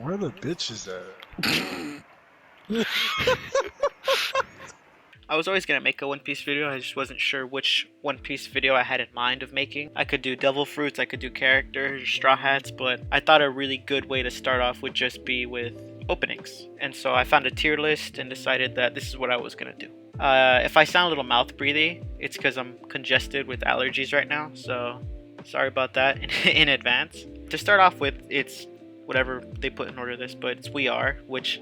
Where the bitches at? I was always gonna make a One Piece video, I just wasn't sure which One Piece video I had in mind of making. I could do Devil Fruits, I could do characters, Straw Hats, but I thought a really good way to start off would just be with openings. And so I found a tier list and decided that this is what I was gonna do. If I sound a little mouth breathy, it's because I'm congested with allergies right now, so sorry about that in advance. To start off with, it's whatever they put in order this, but it's We Are, which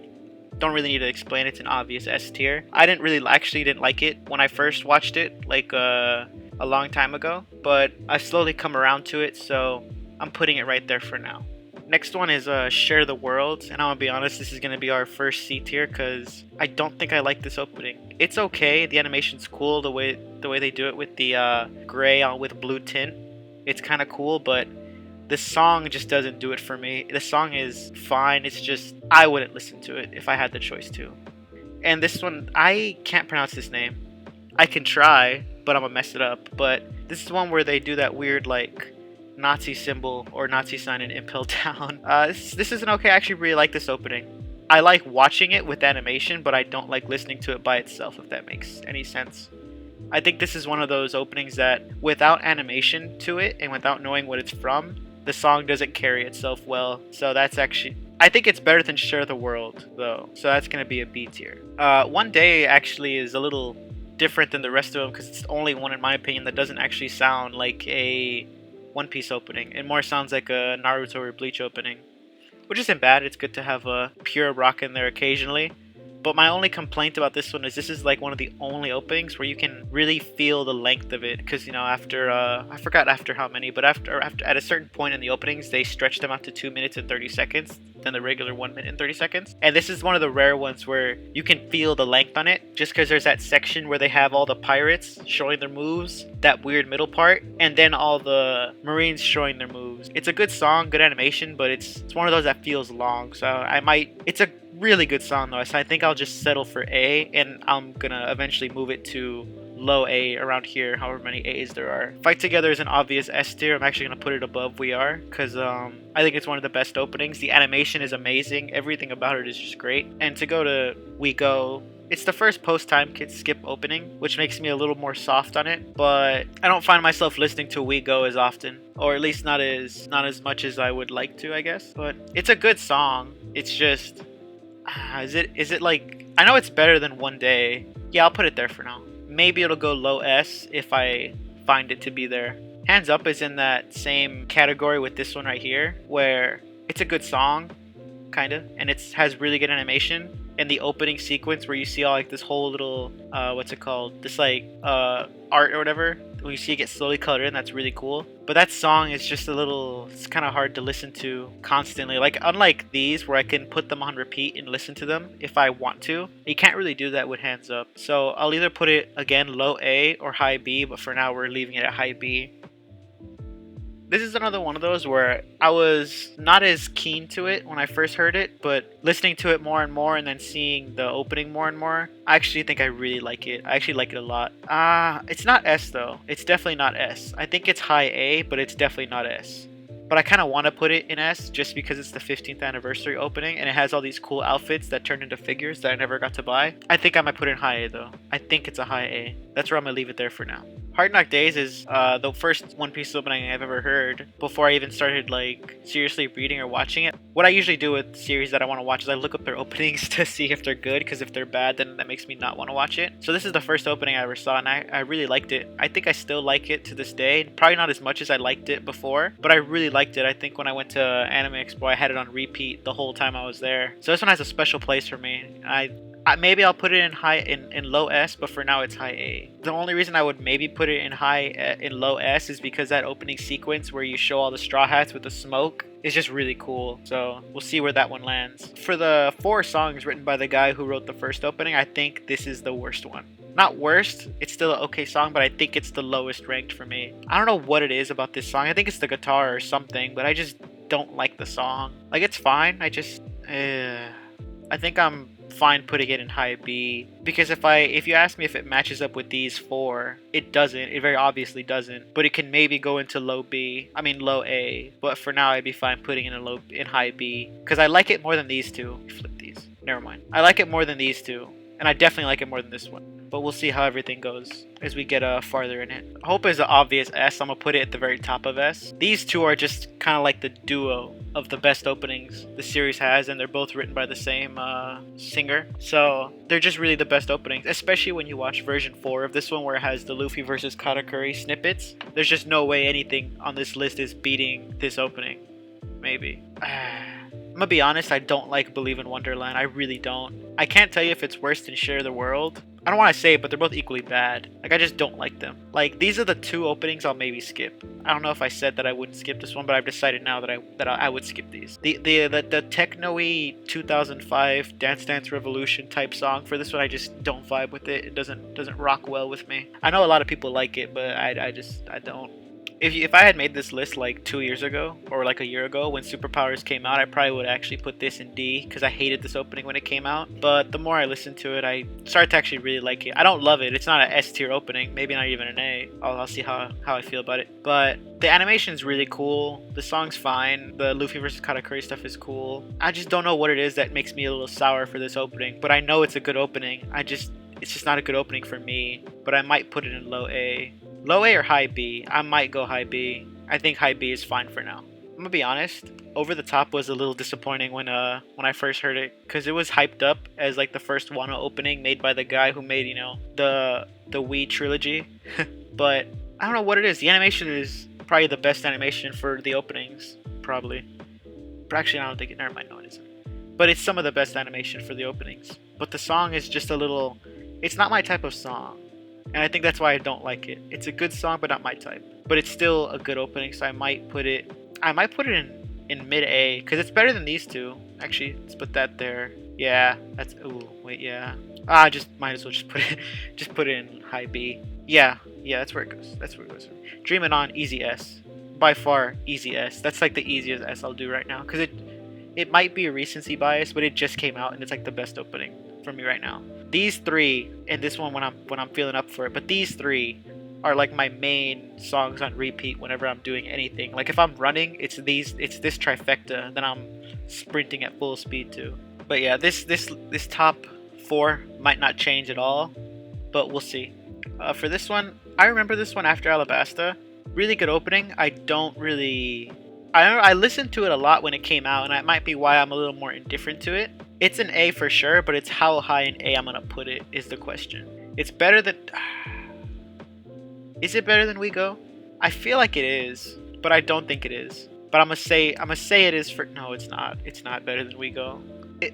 don't really need to explain. It's an obvious S tier. I didn't like it when I first watched it, like a long time ago, but I've slowly come around to it, so I'm putting it right there for now. Next one is Share the World, and I'm gonna be honest, this is gonna be our first C tier because I don't think I like this opening. It's okay, the animation's cool, the way they do it with the gray on with blue tint. It's kind of cool, but the song just doesn't do it for me. The song is fine, it's just I wouldn't listen to it if I had the choice to. And this one, I can't pronounce this name. I can try, but I'm gonna mess it up. But this is one where they do that weird like Nazi symbol or Nazi sign in Impel Down. This isn't okay. I actually really like this opening. I like watching it with animation, but I don't like listening to it by itself, if that makes any sense. I think this is one of those openings that without animation to it and without knowing what it's from, the song doesn't carry itself well. So that's actually, I think it's better than Share the World though, so that's gonna be a B tier. One Day actually is a little different than the rest of them because it's the only one in my opinion that doesn't actually sound like a One Piece opening. It more sounds like a Naruto or Bleach opening, which isn't bad. It's good to have a pure rock in there occasionally. But my only complaint about this one is this is like one of the only openings where you can really feel the length of it. Because, you know, after, I forgot after how many, but after at a certain point in the openings, they stretch them out to 2 minutes and 30 seconds than the regular 1 minute and 30 seconds. And this is one of the rare ones where you can feel the length on it. Just because there's that section where they have all the pirates showing their moves, that weird middle part, and then all the Marines showing their moves. It's a good song, good animation, but it's one of those that feels long. So it's a really good song though, so I think I'll just settle for A, and I'm gonna eventually move it to low A around here, however many A's there are. Fight Together is an obvious S tier. I'm actually gonna put it above We Are because I think it's one of the best openings. The animation is amazing, everything about it is just great. And to go to We Go, it's the first post-time skip opening, which makes me a little more soft on it, but I don't find myself listening to We Go as often, or at least not as much as I would like to, I guess. But it's a good song. It's just is it like, I know it's better than One Day. Yeah, I'll put it there for now. Maybe it'll go low S if I find it to be there. Hands Up is in that same category with this one right here, where it's a good song, kinda, and it has really good animation. And the opening sequence where you see all like this whole little what's it called? This like art or whatever. When you see it get slowly colored in, that's really cool. But that song is just it's kind of hard to listen to constantly. Like, unlike these where I can put them on repeat and listen to them if I want to, you can't really do that with Hands Up. So I'll either put it again low A or high B, but for now we're leaving it at high B. This is another one of those where I was not as keen to it when I first heard it, but listening to it more and more and then seeing the opening more and more, I actually think I really like it. I actually like it a lot. It's not S though. It's definitely not S. I think it's high A, but it's definitely not S. But I kind of want to put it in S just because it's the 15th anniversary opening and it has all these cool outfits that turned into figures that I never got to buy. I think I might put it in high A though. I think it's a high A. That's where I'm going to leave it there for now. Hard Knock Days is the first One Piece opening I've ever heard before I even started like seriously reading or watching it. What I usually do with series that I want to watch is I look up their openings to see if they're good, because if they're bad then that makes me not want to watch it. So this is the first opening I ever saw and I really liked it. I think I still like it to this day. Probably not as much as I liked it before, but I really liked it. I think when I went to Anime Expo I had it on repeat the whole time I was there. So this one has a special place for me. Maybe I'll put it in low S, but for now it's high A. The only reason I would maybe put it in low S is because that opening sequence where you show all the Straw Hats with the smoke is just really cool. So we'll see where that one lands. For the 4 songs written by the guy who wrote the first opening, I think this is the worst one. Not worst, it's still an okay song, but I think it's the lowest ranked for me. I don't know what it is about this song. I think it's the guitar or something, but I just don't like the song. Like, it's fine. I think I'm fine putting it in high B, because if you ask me if it matches up with these four, it doesn't. It very obviously doesn't. But it can maybe go into low A. But for now, I'd be fine putting it in high B, because I like it more than these two. Flip these. Never mind. I like it more than these two, and I definitely like it more than this one. But we'll see how everything goes as we get farther in it. Hope is an obvious S. I'm gonna put it at the very top of S. These two are just kind of like the duo of the best openings the series has, and they're both written by the same singer. So they're just really the best openings, especially when you watch version 4 of this one, where it has the Luffy versus Katakuri snippets. There's just no way anything on this list is beating this opening. Maybe. I'm gonna be honest, I don't like Believe in Wonderland. I really don't. I can't tell you if it's worse than Share the World. I don't want to say it, but they're both equally bad. Like, I just don't like them. Like, these are the two openings I'll maybe skip. I don't know if I said that I wouldn't skip this one, but I've decided now that I would skip these. The techno-y 2005 Dance Dance Revolution type song for this one, I just don't vibe with it. It doesn't rock well with me. I know a lot of people like it, but I don't. If I had made this list like 2 years ago or like a year ago when Superpowers came out, I probably would actually put this in D, because I hated this opening when it came out. But the more I listened to it, I started to actually really like it. I don't love it. It's not an S tier opening, maybe not even an A. I'll see how I feel about it. But the animation's really cool. The song's fine. The Luffy vs. Katakuri stuff is cool. I just don't know what it is that makes me a little sour for this opening. But I know it's a good opening. It's just not a good opening for me. But I might put it in low A. Low A or high B? I might go high B. I think high B is fine for now. I'm gonna be honest. Over the Top was a little disappointing when I first heard it, because it was hyped up as like the first Wano opening made by the guy who made, you know, the Wii trilogy. But I don't know what it is. The animation is probably the best animation for the openings, probably. But actually, I don't think it. Never mind, no, it isn't. But it's some of the best animation for the openings. But the song is just a little. It's not my type of song. And I think that's why I don't like it. It's a good song, but not my type. But it's still a good opening, so I might put it in mid A, because it's better than these two. Actually, let's put that there. Yeah, that's yeah. Just might as well just put it in high B. Yeah, that's where it goes. That's where it goes. Dreamin' On, easy S. By far, easy S. That's like the easiest S I'll do right now, because it might be a recency bias, but it just came out and it's like the best opening for me right now. These three, and this one when I'm feeling up for it, but these three are like my main songs on repeat whenever I'm doing anything. Like if I'm running, it's this trifecta that I'm sprinting at full speed to. But yeah, this top 4 might not change at all, but we'll see. For this one, I remember this one after Alabasta. Really good opening. I listened to it a lot when it came out, and that might be why I'm a little more indifferent to it. It's an A for sure, but it's how high in A I'm gonna put it is the question. It's better than. Is it better than We Go? I feel like it is, but I don't think it is. But I'm gonna say it is for. No, it's not. It's not better than We Go.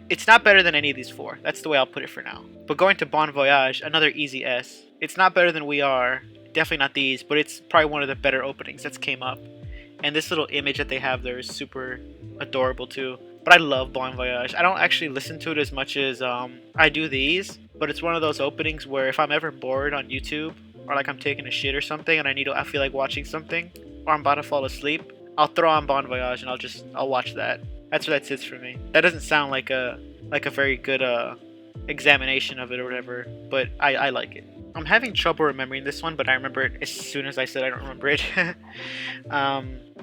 It's not better than any of these 4. That's the way I'll put it for now. But going to Bon Voyage, another easy S. It's not better than We Are. Definitely not these, but it's probably one of the better openings that's came up. And this little image that they have there is super adorable too. But I love Bon Voyage. I don't actually listen to it as much as I do these. But it's one of those openings where if I'm ever bored on YouTube, or like I'm taking a shit or something and I feel like watching something, or I'm about to fall asleep, I'll throw on Bon Voyage and I'll watch that. That's where that sits for me. That doesn't sound like a very good examination of it or whatever, but I like it. I'm having trouble remembering this one, but I remember it as soon as I said I don't remember it.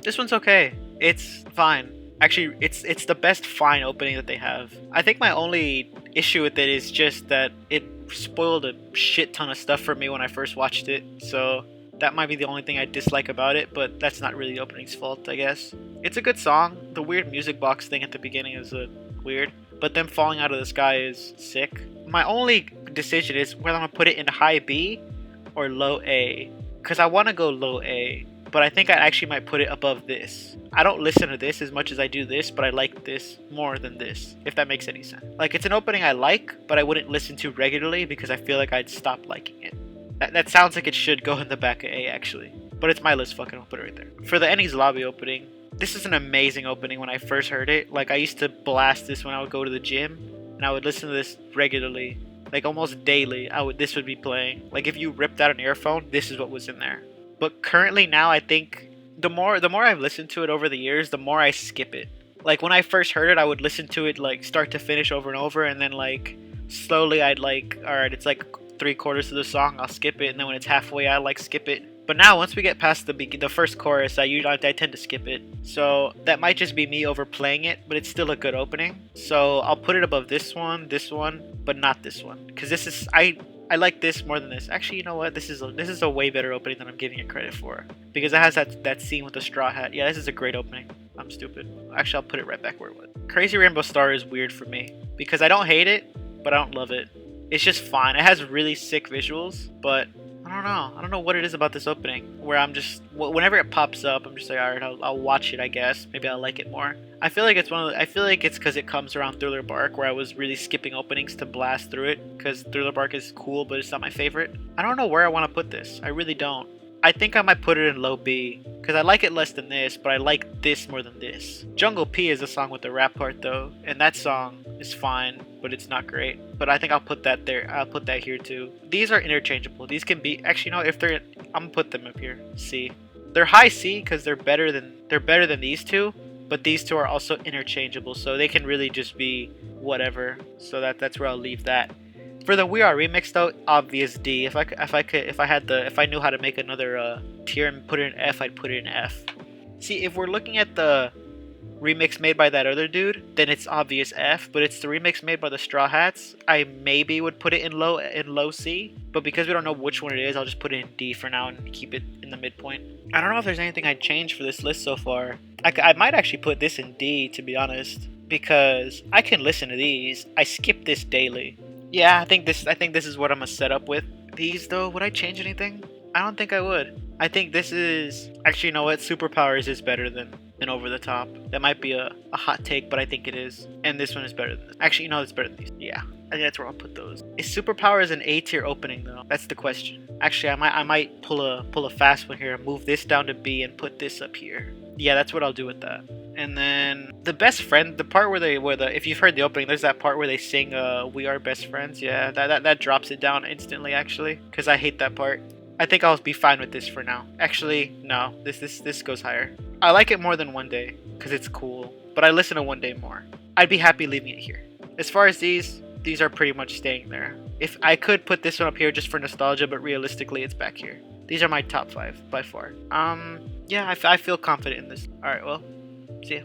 This one's okay. It's fine. Actually, it's the best fine opening that they have. I think my only issue with it is just that it spoiled a shit ton of stuff for me when I first watched it. So that might be the only thing I dislike about it, but that's not really the opening's fault, I guess. It's a good song. The weird music box thing at the beginning is weird, but them falling out of the sky is sick. My only decision is whether I'm gonna put it in high B or low A, because I want to go low A, but I think I actually might put it above this. I don't listen to this as much as I do this, but I like this more than this, if that makes any sense. Like, it's an opening I like, but I wouldn't listen to regularly because I feel like I'd stop liking it. That sounds like it should go in the back of A, actually. But it's my list, fucking, I'll put it right there. For the Enies Lobby opening, this is an amazing opening when I first heard it. Like, I used to blast this when I would go to the gym, and I would listen to this regularly. Like, almost daily, this would be playing. Like, if you ripped out an earphone, this is what was in there. But currently now, I think the more I've listened to it over the years, the more I skip it. Like, when I first heard it, I would listen to it, like, start to finish over and over, and then, like, slowly I'd like, alright, it's like 3/4 of the song, I'll skip it, and then when it's halfway, I like skip it. But now, once we get past the first chorus, I tend to skip it. So that might just be me overplaying it, but it's still a good opening. So I'll put it above this one, but not this one, because this is I like this more than this. Actually, you know what? This is a way better opening than I'm giving it credit for, because it has that scene with the straw hat. Yeah, this is a great opening. I'm stupid. Actually, I'll put it right back where it was. Crazy Rainbow Star is weird for me because I don't hate it, but I don't love it. It's just fine. It has really sick visuals, but I don't know. I don't know what it is about this opening where I'm just, whenever it pops up, I'm just like, alright, I'll watch it, I guess. Maybe I'll like it more. I feel like it's because it comes around Thriller Bark, where I was really skipping openings to blast through it, because Thriller Bark is cool, but it's not my favorite. I don't know where I want to put this. I really don't. I think I might put it in low B, because I like it less than this, but I like this more than this. Jungle P is a song with the rap part though, and that song is fine, but it's not great. But I think I'll put that there. I'll put that here too. These are interchangeable. These can be, actually, no, if they're, I'm gonna put them up here. C. They're high C because they're better than these two, but these two are also interchangeable, so they can really just be whatever. So that's where I'll leave that. For the We Are remix though, obvious D. If I knew how to make another tier and put it in F, I'd put it in F. See, if we're looking at the remix made by that other dude, then it's obvious F, but it's the remix made by the Straw Hats. I maybe would put it in low C, but because we don't know which one it is, I'll just put it in D for now and keep it in the midpoint. I don't know if there's anything I'd change for this list so far. I might actually put this in D, to be honest, because I can listen to these. I skip this daily. Yeah, I think this is what I'm gonna set up with. These though, would I change anything? I don't think I would. I think this is, actually, you know what? Superpowers is better than Over the Top. That might be a hot take, but I think it is. And this one is better than this. Actually, you know, it's better than these. Yeah, I think that's where I'll put those. Is Superpowers an A tier opening though? That's the question. Actually, I might pull a fast one here and move this down to B and put this up here. Yeah, that's what I'll do with that. And then the best friend, the part where if you've heard the opening, there's that part where they sing "We Are Best Friends." Yeah, that drops it down instantly, actually, because I hate that part. I think I'll be fine with this for now. Actually, no, this goes higher. I like it more than One Day because it's cool, but I listen to One Day more. I'd be happy leaving it here. As far as these are pretty much staying there. If I could put this one up here just for nostalgia, but realistically, it's back here. These are my top 5 by far. Yeah, I feel confident in this. All right, well, see ya.